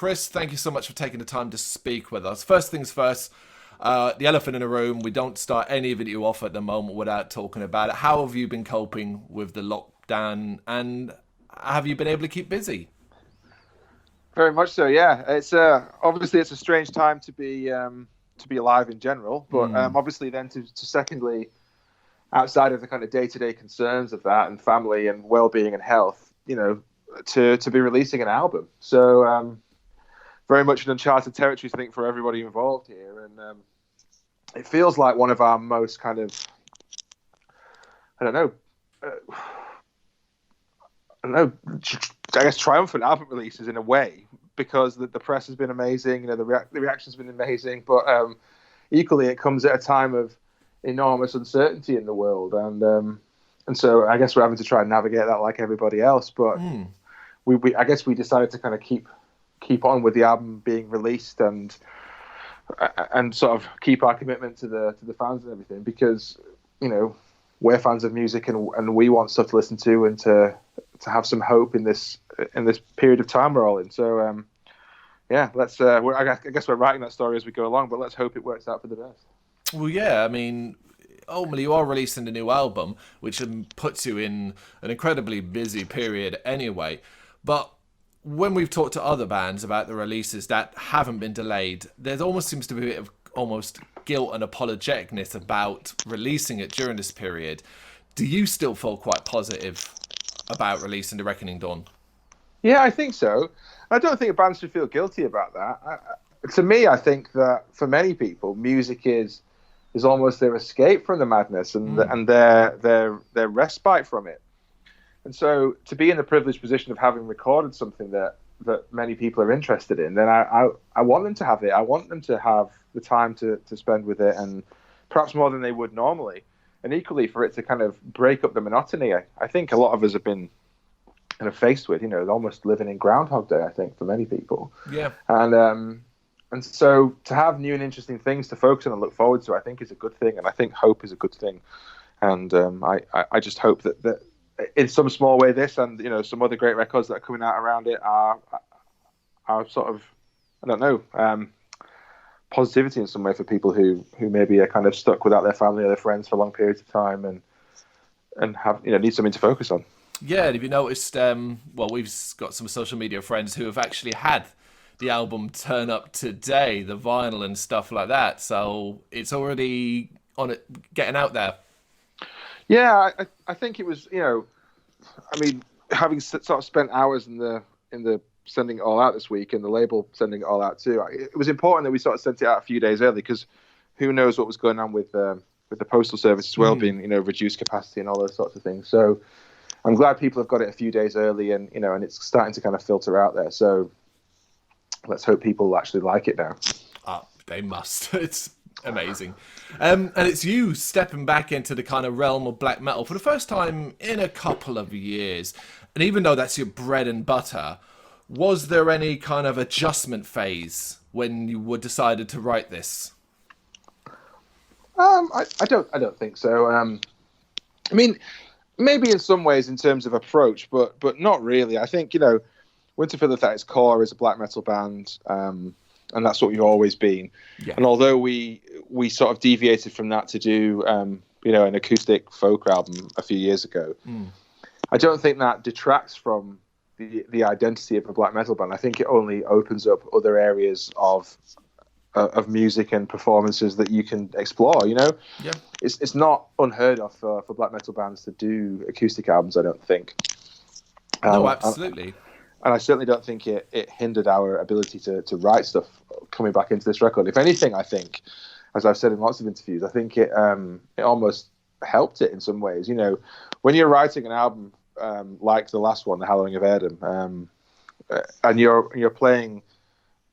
Chris, thank you so much for taking the time to speak with us. First things first, the elephant in the room, we don't start any video off at the moment without talking about it. How have you been coping with the lockdown, and have you been able to keep busy? Very much so, yeah. It's obviously it's a strange time to be alive in general, but obviously then to secondly, outside of the kind of day-to-day concerns of that and family and well-being and health, to be releasing an album. So very much an uncharted territory, I think, for everybody involved here, and it feels like one of our most kind of, I don't know. I guess triumphant album releases in a way, because the press has been amazing, the reaction's been amazing, but equally it comes at a time of enormous uncertainty in the world, and so I guess we're having to try and navigate that like everybody else. But I guess we decided to kind of keep on with the album being released and sort of keep our commitment to the fans and everything, because we're fans of music and we want stuff to listen to and to have some hope in this period of time we're all in. So let's I guess we're writing that story as we go along, but let's hope it works out for the best. Well, yeah, I mean, ultimately you are releasing a new album, which puts you in an incredibly busy period anyway. But when we've talked to other bands about the releases that haven't been delayed, there almost seems to be a bit of almost guilt and apologeticness about releasing it during this period. Do you still feel quite positive about releasing The Reckoning Dawn? Yeah, I think so. I don't think bands should feel guilty about that. To me, I think that for many people, music is almost their escape from the madness and their respite from it. And so to be in the privileged position of having recorded something that many people are interested in, then I want them to have it. I want them to have the time to spend with it, and perhaps more than they would normally. And equally for it to kind of break up the monotony. I think a lot of us have been kind of faced with, almost living in Groundhog Day, I think, for many people. Yeah. And so to have new and interesting things to focus on and look forward to, I think is a good thing. And I think hope is a good thing. And I just hope that in some small way, this and some other great records that are coming out around it are sort of, I don't know, positivity in some way for people who maybe are kind of stuck without their family or their friends for long periods of time and have need something to focus on. Yeah, and have you noticed? We've got some social media friends who have actually had the album turn up today, the vinyl and stuff like that. So it's already on it, getting out there. Yeah, I think it was, I mean, having sort of spent hours in the sending it all out this week and the label sending it all out too, it was important that we sort of sent it out a few days early, because who knows what was going on with the postal service as well, being, reduced capacity and all those sorts of things. So I'm glad people have got it a few days early and, and it's starting to kind of filter out there. So let's hope people actually like it now. They must. It's amazing. And it's you stepping back into the kind of realm of black metal for the first time in a couple of years. And even though that's your bread and butter, was there any kind of adjustment phase when you were decided to write this? I don't think so. I mean, maybe in some ways in terms of approach, but not really. I think, Winterfylleth at its core is a black metal band, and that's what we've always been. Yeah. And although we sort of deviated from that to do, an acoustic folk album a few years ago, I don't think that detracts from the identity of a black metal band. I think it only opens up other areas of music and performances that you can explore. Yeah. It's not unheard of for black metal bands to do acoustic albums, I don't think. No, absolutely. And I certainly don't think it hindered our ability to write stuff coming back into this record. If anything, I think, as I've said in lots of interviews, I think it almost helped it in some ways. When you're writing an album like the last one, The Hallowing of Erdem, and you're playing,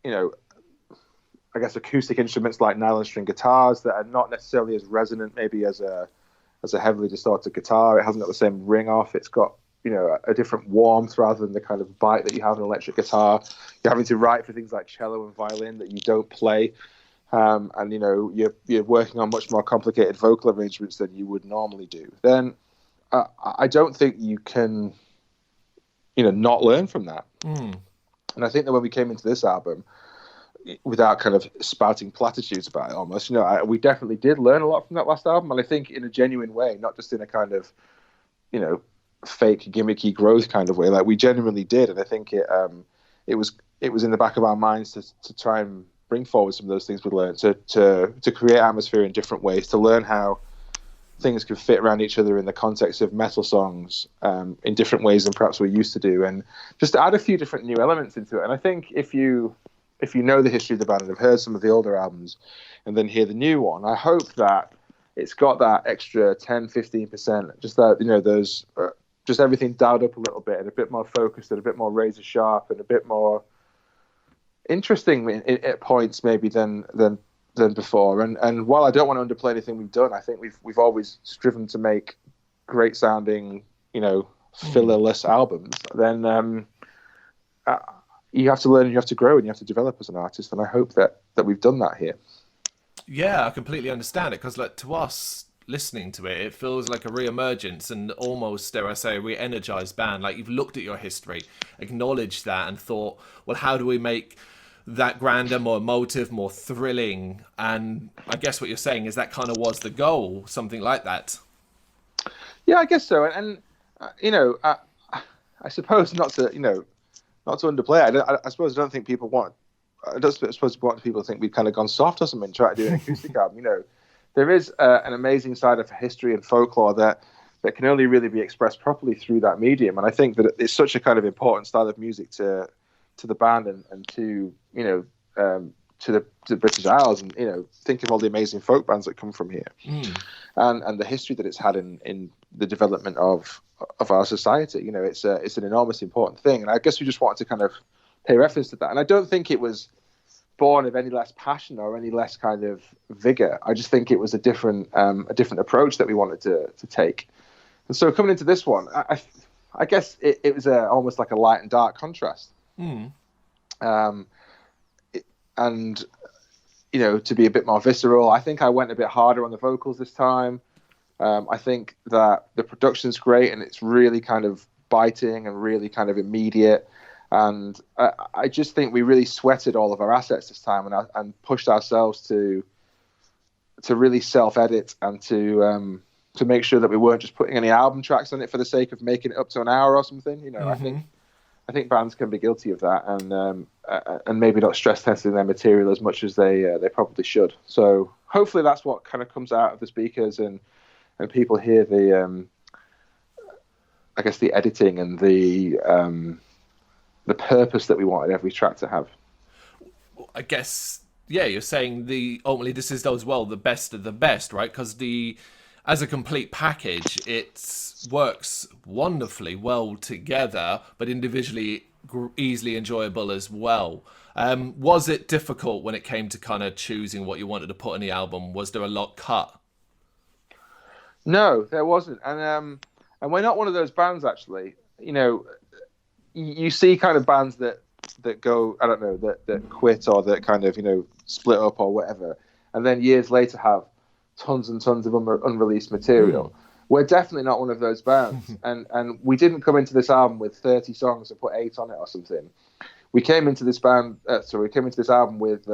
I guess acoustic instruments like nylon string guitars that are not necessarily as resonant maybe as a heavily distorted guitar. It hasn't got the same ring off. It's got a different warmth rather than the kind of bite that you have in an electric guitar. You're having to write for things like cello and violin that you don't play, and you're working on much more complicated vocal arrangements than you would normally do. Then I don't think you can not learn from that. And I think that when we came into this album, without kind of spouting platitudes about it almost, we definitely did learn a lot from that last album. And I think in a genuine way, not just in a kind of, fake gimmicky growth kind of way, like we genuinely did. And I think it was in the back of our minds to try and bring forward some of those things we learned, to create atmosphere in different ways, to learn how things could fit around each other in the context of metal songs in different ways than perhaps we used to do, and just to add a few different new elements into it. And I think if you know the history of the band and have heard some of the older albums and then hear the new one, I hope that it's got that extra 10-15%, just that, those just everything dialed up a little bit and a bit more focused and a bit more razor sharp and a bit more interesting at points maybe than before. And while I don't want to underplay anything we've done, I think we've always striven to make great sounding, fillerless albums. Then you have to learn, and you have to grow, and you have to develop as an artist. And I hope that we've done that here. Yeah, I completely understand it, because like, to us listening to it feels like a re-emergence and almost, dare I say, a re-energized band. Like, you've looked at your history, acknowledged that, and thought, well, how do we make that grander, more emotive, more thrilling? And I guess what you're saying is that kind of was the goal, something like that. Yeah, I guess so. And I suppose not to underplay it. I suppose I don't think people want. I don't suppose people think we've kind of gone soft or something, trying to do an acoustic album. There is an amazing side of history and folklore that can only really be expressed properly through that medium. And I think that it's such a kind of important style of music to the band and to to the British Isles, and think of all the amazing folk bands that come from here, and the history that it's had in the development of our society. It's an enormous important thing, and I guess we just wanted to kind of pay reference to that. And I don't think it was born of any less passion or any less kind of vigor. I just think it was a different approach that we wanted to take. And so coming into this one, I guess it was almost like a light and dark contrast. And to be a bit more visceral, I think I went a bit harder on the vocals this time. I think that the production's great, and it's really kind of biting and really kind of immediate. And I just think we really sweated all of our assets this time, and pushed ourselves to really self-edit and to make sure that we weren't just putting any album tracks on it for the sake of making it up to an hour or something. I think bands can be guilty of that, and maybe not stress testing their material as much as they probably should. So hopefully that's what kind of comes out of the speakers, and people hear the I guess the editing and the purpose that we wanted every track to have. I guess, yeah, you're saying ultimately this is as well the best of the best, right? Because as a complete package, it works wonderfully well together, but individually easily enjoyable as well. Was it difficult when it came to kind of choosing what you wanted to put on the album? Was there a lot cut? No, there wasn't. And we're not one of those bands, actually. You see kind of bands that go, I don't know, that quit, or that kind of, split up or whatever, and then years later have tons and tons of unreleased material. We're definitely not one of those bands. and we didn't come into this album with 30 songs and put 8 on it or something. We came into this album with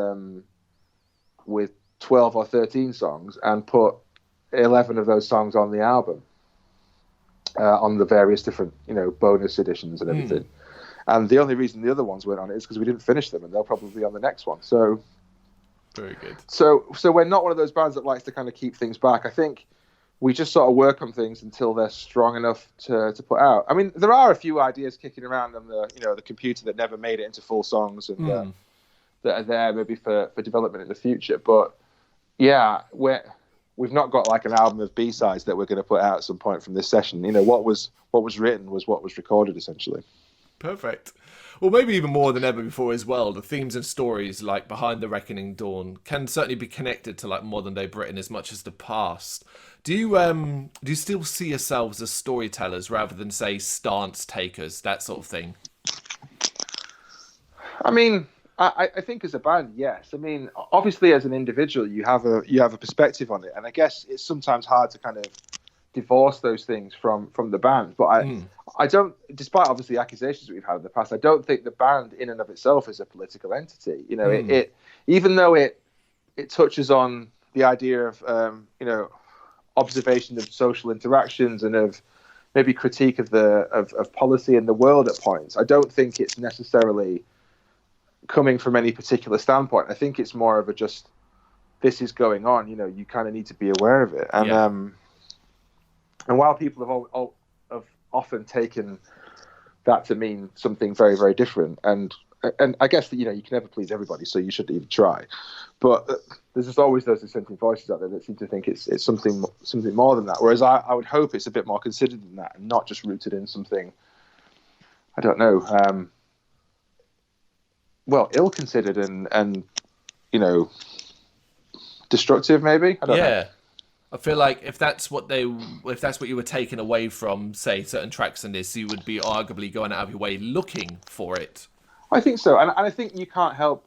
12 or 13 songs and put 11 of those songs on the album, on the various different, bonus editions and everything. And the only reason the other ones weren't on it is because we didn't finish them, and they'll probably be on the next one. So very good. So we're not one of those bands that likes to kind of keep things back. I think we just sort of work on things until they're strong enough to put out. I mean, there are a few ideas kicking around on the computer that never made it into full songs, and that are there maybe for development in the future. But yeah, we've not got like an album of B-sides that we're going to put out at some point from this session. What was written was what was recorded, essentially. Perfect. Well, maybe even more than ever before as well, the themes and stories like Behind the Reckoning Dawn can certainly be connected to like modern day Britain as much as the past. Do you still see yourselves as storytellers rather than, say, stance takers, that sort of thing? I mean, I think as a band, yes. I mean, obviously as an individual, you have a perspective on it, and I guess it's sometimes hard to kind of divorce those things from the band. But I don't, despite obviously the accusations that we've had in the past, I don't think the band in and of itself is a political entity. You know, it even though it touches on the idea of observation of social interactions and of maybe critique of of policy in the world at points, I don't think it's necessarily coming from any particular standpoint. I think it's more of a just, this is going on, you know, you kind of need to be aware of it. And and while people have often taken that to mean something very, very different, and I guess that, you know, you can never please everybody, so you shouldn't even try. But there's just always those dissenting voices out there that seem to think it's something more than that. Whereas I would hope it's a bit more considered than that, and not just rooted in something, I don't know, ill-considered and you know, destructive, maybe. I don't know. I feel like if that's what you were taking away from, say, certain tracks in this, you would be arguably going out of your way looking for it. I think so, and I think you can't help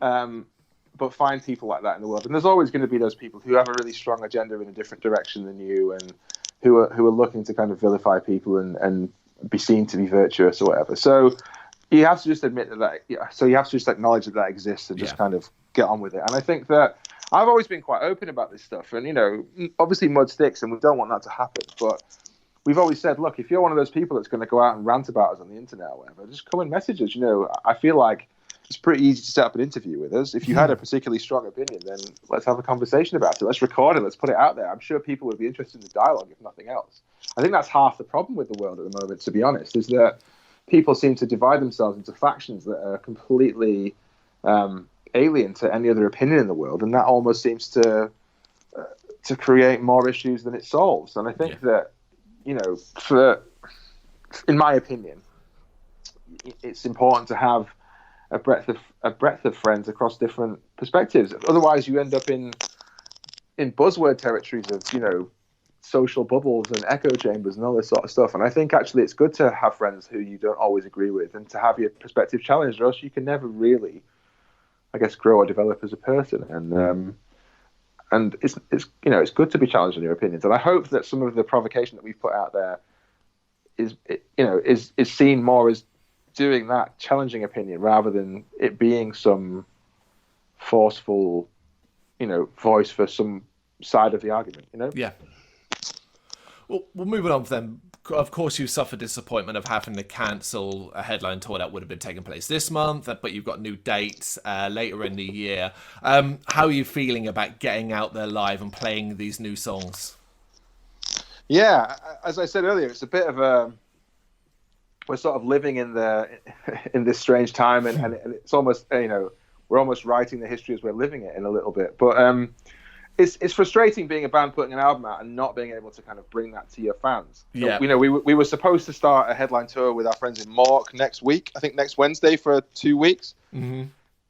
but find people like that in the world. And there's always going to be those people who have a really strong agenda in a different direction than you, and who are looking to kind of vilify people and be seen to be virtuous or whatever. So you have to just admit that. So you have to just acknowledge that exists and just kind of get on with it. And I think that I've always been quite open about this stuff. And, you know, obviously mud sticks, and we don't want that to happen. But we've always said, look, if you're one of those people that's going to go out and rant about us on the internet or whatever, just come and message us. You know, I feel like it's pretty easy to set up an interview with us. If you had a particularly strong opinion, then let's have a conversation about it. Let's record it. Let's put it out there. I'm sure people would be interested in the dialogue, if nothing else. I think that's half the problem with the world at the moment, to be honest, is that people seem to divide themselves into factions that are completely alien to any other opinion in the world, and that almost seems to create more issues than it solves. And I think that, you know, in my opinion, it's important to have a breadth of friends across different perspectives. Otherwise, you end up in buzzword territories of, you know, social bubbles and echo chambers and all this sort of stuff. And I think actually it's good to have friends who you don't always agree with, and to have your perspective challenged, or else you can never really, I guess, grow or develop as a person. And it's you know, it's good to be challenged in your opinions. And I hope that some of the provocation that we've put out there is seen more as doing that, challenging opinion, rather than it being some forceful, you know, voice for some side of the argument, you know? Yeah. Well, moving on then. Of course, you suffered disappointment of having to cancel a headline tour that would have been taking place this month, but you've got new dates later in the year. How are you feeling about getting out there live and playing these new songs? Yeah, as I said earlier, it's a bit of a... We're sort of living in this strange time, and it's almost, you know, we're almost writing the history as we're living it in a little bit. But it's frustrating being a band putting an album out and not being able to kind of bring that to your fans. Yeah. So, you know, we were supposed to start a headline tour with our friends in Mork next week. I think next Wednesday for 2 weeks. Mm-hmm.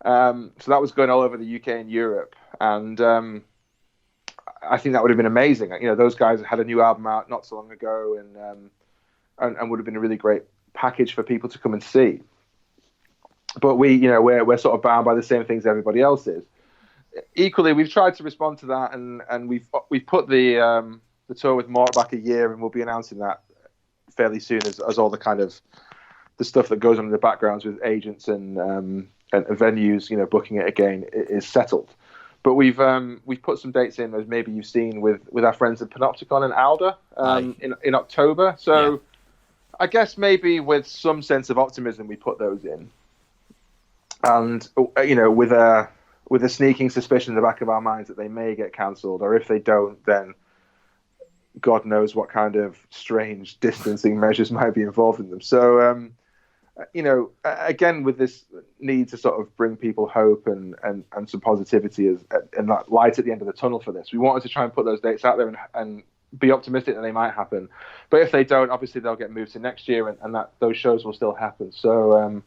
So that was going all over the UK and Europe, and I think that would have been amazing. You know, those guys had a new album out not so long ago, and would have been a really great package for people to come and see. But we're sort of bound by the same things everybody else is. Equally, we've tried to respond to that, and we've put the tour with Mort back a year, and we'll be announcing that fairly soon as all the kind of the stuff that goes on in the backgrounds with agents and venues, you know, booking it again is settled. But we've put some dates in, as maybe you've seen, with our friends at Panopticon and Alder in October. So. Yeah. I guess maybe with some sense of optimism we put those in, and you know, with a sneaking suspicion in the back of our minds that they may get cancelled, or if they don't, then God knows what kind of strange distancing measures might be involved in them. So, you know, again, with this need to sort of bring people hope and some positivity and that light at the end of the tunnel for this, we wanted to try and put those dates out there and be optimistic that they might happen. But if they don't, obviously they'll get moved to next year, and that those shows will still happen. So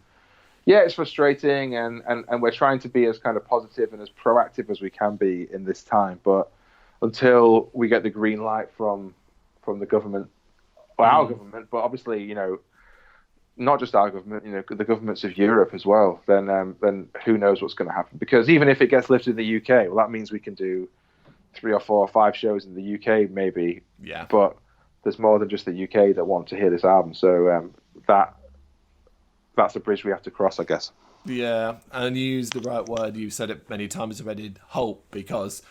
yeah, it's frustrating, and we're trying to be as kind of positive and as proactive as we can be in this time. But until we get the green light from the government, or our government, but obviously, you know, not just our government, you know, the governments of Europe as well, then who knows what's going to happen? Because even if it gets lifted in the UK, well, that means we can do 3 or 4 or 5 shows in the UK, maybe. Yeah. But there's more than just the UK that want to hear this album. So that's a bridge we have to cross, I guess. Yeah, and you used the right word. You've said it many times already, hope, because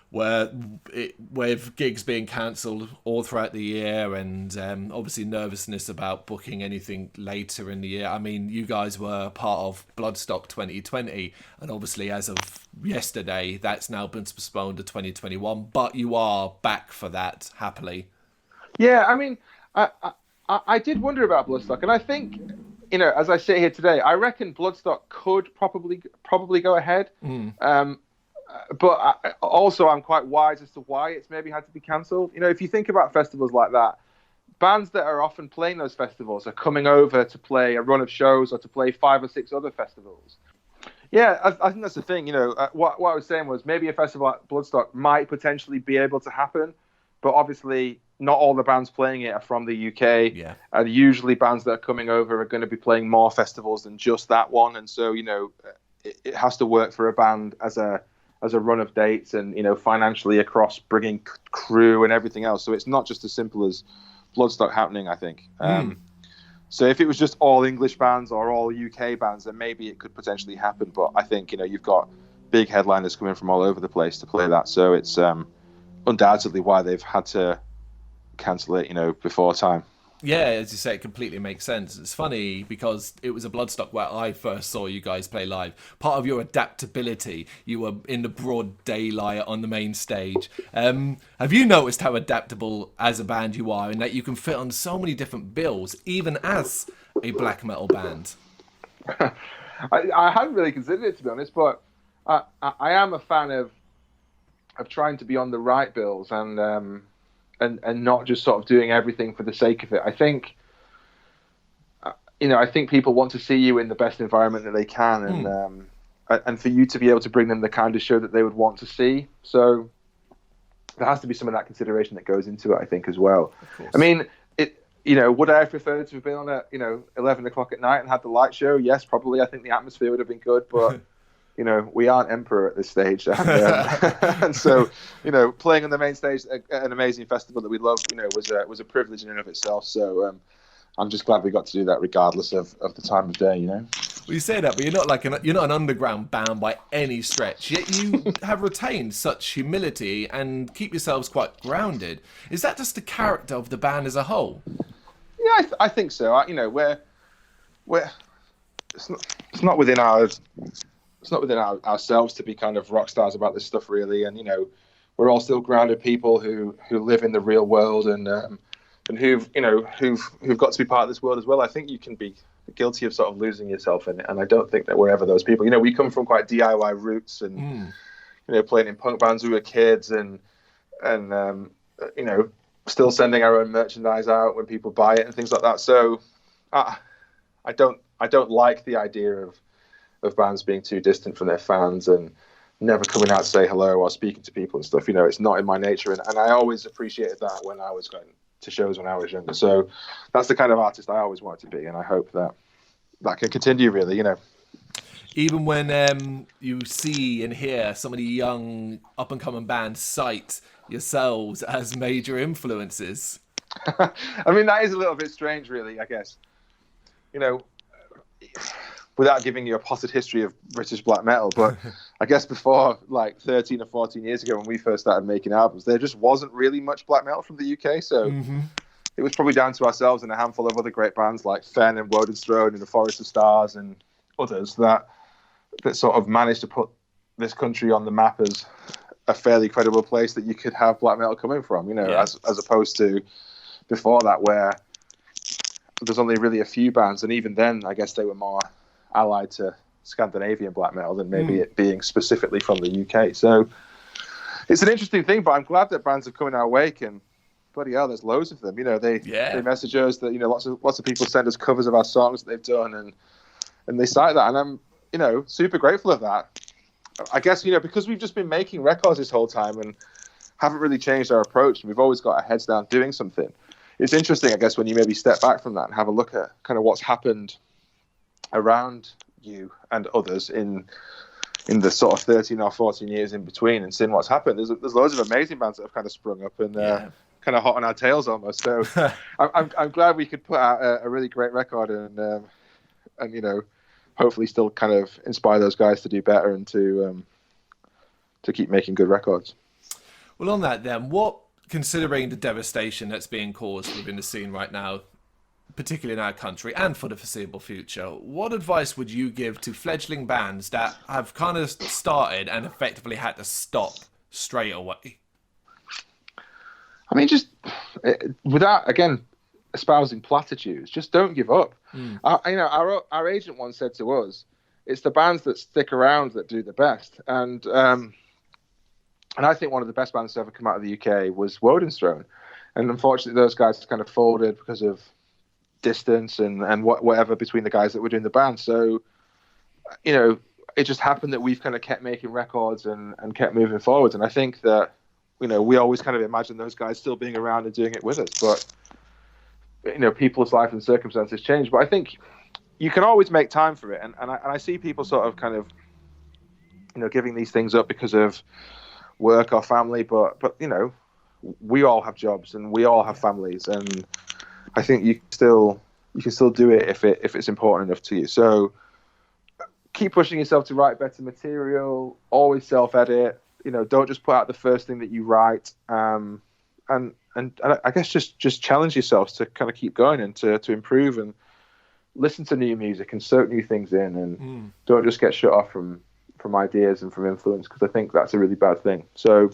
with gigs being cancelled all throughout the year, and obviously nervousness about booking anything later in the year. I mean, you guys were part of Bloodstock 2020, and obviously as of yesterday, that's now been postponed to 2021, but you are back for that, happily. Yeah, I mean, I did wonder about Bloodstock, and I think, as I sit here today, I reckon Bloodstock could probably go ahead. But also, I'm quite wise as to why it's maybe had to be cancelled. If you think about festivals like that, bands that are often playing those festivals are coming over to play a run of shows or to play 5 or 6 other festivals. Yeah, I think that's the thing. What I was saying was maybe a festival like Bloodstock might potentially be able to happen, but obviously not all the bands playing it are from the UK. Yeah. And usually bands that are coming over are going to be playing more festivals than just that one. And so, it has to work for a band as a run of dates and, financially across bringing crew and everything else. So it's not just as simple as Bloodstock happening, I think. So if it was just all English bands or all UK bands, then maybe it could potentially happen. But I think, you've got big headliners coming from all over the place to play that. So it's undoubtedly why they've had to cancel it, before time. Yeah, as you say, it completely makes sense. It's funny because it was a Bloodstock where I first saw you guys play live. Part of your adaptability, you were in the broad daylight on the main stage. Have you noticed how adaptable as a band you are, and that you can fit on so many different bills, even as a black metal band? I hadn't really considered it, to be honest, but I am a fan of trying to be on the right bills and not just sort of doing everything for the sake of it. I think, I think people want to see you in the best environment that they can, and for you to be able to bring them the kind of show that they would want to see. So there has to be some of that consideration that goes into it, I think, as well. I mean, would I have preferred to have been on at 11 o'clock at night and had the light show? Yes, probably. I think the atmosphere would have been good, but we aren't Emperor at this stage. And so, playing on the main stage at an amazing festival that we love, was a privilege in and of itself. So I'm just glad we got to do that regardless of the time of day, Well, you say that, but you're not an underground band by any stretch. Yet you have retained such humility and keep yourselves quite grounded. Is that just the character of the band as a whole? Yeah, I think so. We're it's not within ourselves to be kind of rock stars about this stuff, really. And we're all still grounded people who live in the real world and who've got to be part of this world as well. I think you can be guilty of sort of losing yourself in it, and I don't think that we're ever those people. We come from quite DIY roots, and playing in punk bands when we were kids, and still sending our own merchandise out when people buy it and things like that. So I don't like the idea of bands being too distant from their fans and never coming out to say hello or speaking to people and stuff. It's not in my nature, and I always appreciated that when I was going to shows when I was younger. So that's the kind of artist I always wanted to be, and I hope that can continue, really. Even when you see and hear some of the young up and coming bands cite yourselves as major influences. I mean, that is a little bit strange, really, I guess. Without giving you a potted history of British black metal, but I guess before, like 13 or 14 years ago, when we first started making albums, there just wasn't really much black metal from the UK. So it was probably down to ourselves and a handful of other great bands like Fen and Wodenstrode and the Forest of Stars and others that sort of managed to put this country on the map as a fairly credible place that you could have black metal coming from, as opposed to before that, where there's only really a few bands, and even then, I guess they were more allied to Scandinavian black metal than maybe it being specifically from the UK. So it's an interesting thing, but I'm glad that bands have come in our wake, and bloody hell, there's loads of them. They message us that lots of people send us covers of our songs that they've done, and they cite that, and I'm super grateful of that. I guess because we've just been making records this whole time and haven't really changed our approach, and we've always got our heads down doing something. It's interesting, I guess, when you maybe step back from that and have a look at kind of what's happened around you and others in in the sort of 13 or 14 years in between and seeing what's happened. There's loads of amazing bands that have kind of sprung up and kind of hot on our tails almost. So I'm glad we could put out a really great record and you know, hopefully still kind of inspire those guys to do better and to keep making good records. Well, on that then, considering the devastation that's being caused within the scene right now, particularly in our country and for the foreseeable future, what advice would you give to fledgling bands that have kind of started and effectively had to stop straight away? I mean, just without, again, espousing platitudes, just don't give up. Our agent once said to us, it's the bands that stick around that do the best. And I think one of the best bands to ever come out of the UK was Wodenstone. And unfortunately, those guys kind of folded because of distance and whatever between the guys that were doing the band. So, you know, it just happened that we've kind of kept making records and kept moving forward. And I think that, you know, we always kind of imagine those guys still being around and doing it with us. But, you know, people's life and circumstances change. But I think you can always make time for it. And I see people sort of kind of, you know, giving these things up because of work or family. But you know, we all have jobs and we all have families. And I think you can still do it if it's important enough to you. So keep pushing yourself to write better material. Always self-edit. You know, don't just put out the first thing that you write. And I guess just challenge yourselves to kind of keep going and to improve and listen to new music and soak new things in, and don't just get shut off from ideas and from influence, because I think that's a really bad thing. So,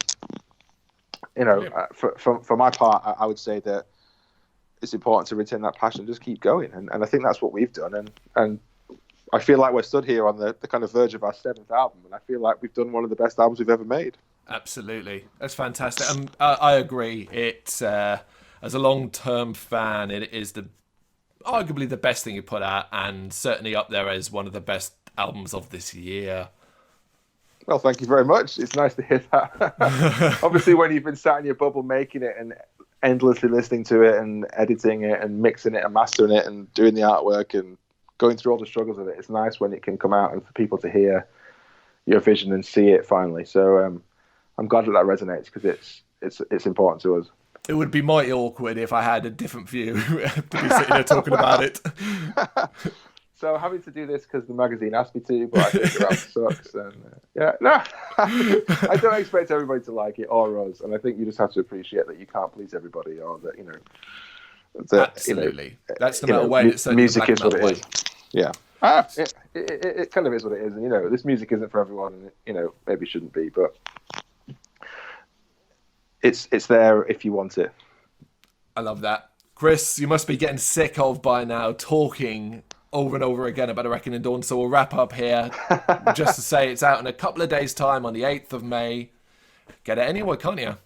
you know, for my part, I would say that it's important to retain that passion, just keep going. And I think that's what we've done. And I feel like we're stood here on the kind of verge of our 7th album, and I feel like we've done one of the best albums we've ever made. Absolutely. That's fantastic. I agree. It's, as a long-term fan, it is arguably the best thing you put out, and certainly up there as one of the best albums of this year. Well, thank you very much. It's nice to hear that. Obviously, when you've been sat in your bubble making it and endlessly listening to it and editing it and mixing it and mastering it and doing the artwork and going through all the struggles of it, it's nice when it can come out and for people to hear your vision and see it finally. So I'm glad that resonates, because it's important to us. It would be mighty awkward if I had a different view to be sitting there talking about it. So having to do this because the magazine asked me to, but I think your album sucks. And I don't expect everybody to like it or us, and I think you just have to appreciate that you can't please everybody, or that, you know. Absolutely, you know, that's no matter where it's music is what it is. Yeah, it kind of is what it is, and you know, this music isn't for everyone, and you know, maybe shouldn't be, but it's there if you want it. I love that. Chris, you must be getting sick of by now talking over and over again about A Reckoning Dawn, so we'll wrap up here. Just to say, it's out in a couple of days' time on the 8th of May. Get it anywhere, can't you?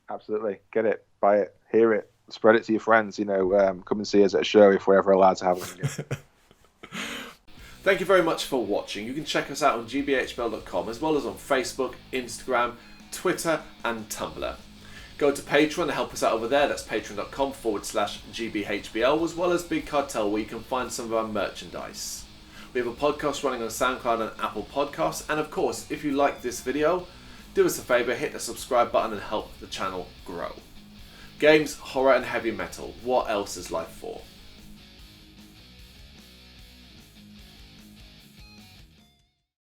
Absolutely. Get it, buy it, hear it, spread it to your friends, you know, come and see us at a show if we're ever allowed to have them again. Thank you very much for watching. You can check us out on gbhbl.com, as well as on Facebook, Instagram, Twitter and Tumblr. Go to Patreon to help us out over there. That's patreon.com/GBHBL, as well as Big Cartel, where you can find some of our merchandise. We have a podcast running on SoundCloud and Apple Podcasts. And of course, if you like this video, do us a favour, hit the subscribe button and help the channel grow. Games, horror and heavy metal. What else is life for?